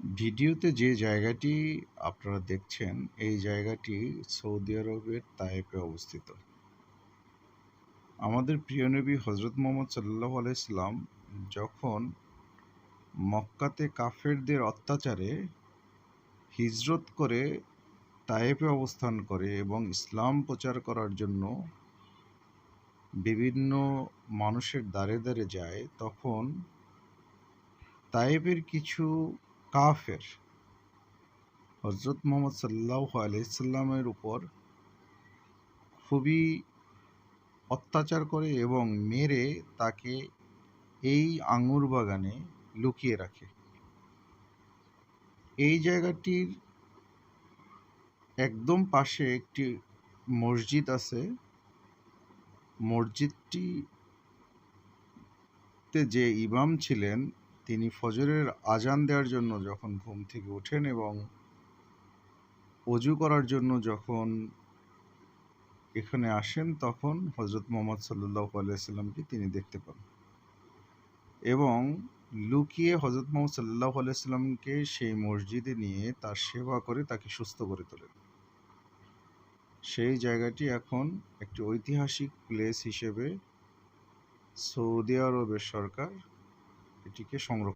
ভিডিওতে যে জায়গাটি আপনারা দেখছেন, এই জায়গাটি সৌদি আরবের তায়েফে অবস্থিত। আমাদের প্রিয় নবী হজরত মুহাম্মদ সাল্লাল্লাহু আলাইহি সাল্লাম যখন মক্কাতে কাফেরদের অত্যাচারে হিজরত করে তায়েফে অবস্থান করে এবং ইসলাম প্রচার করার জন্য বিভিন্ন মানুষের দ্বারে দ্বারে যায়, তখন তায়েফের কিছু কাফের হজরত মুহাম্মদ সাল্লাল্লাহু আলাইহি সাল্লামের উপর খুবই অত্যাচার করে এবং মেরে তাকে এই আঙুর বাগানে লুকিয়ে রাখে। এই জায়গাটির একদম পাশে একটি মসজিদ আছে। মসজিদটিতে যে ইমাম ছিলেন, তিনি ফজরের আজান দেওয়ার জন্য যখন ঘুম থেকে ওঠেন এবং অজু করার জন্য যখন এখানে আসেন, তখন হজরত মুহাম্মদ সাল্লাল্লাহু আলাইহি সাল্লামকে তিনি দেখতে পান এবং লুকিয়ে হজরত মুহাম্মদ সাল্লাল্লাহু আলাইহি সাল্লামকে সেই মসজিদে নিয়ে তার সেবা করে তাকে সুস্থ করে তোলেন। সেই জায়গাটি এখন একটি ঐতিহাসিক প্লেস হিসেবে সৌদি আরবের সরকার এটিকে সংরক্ষণ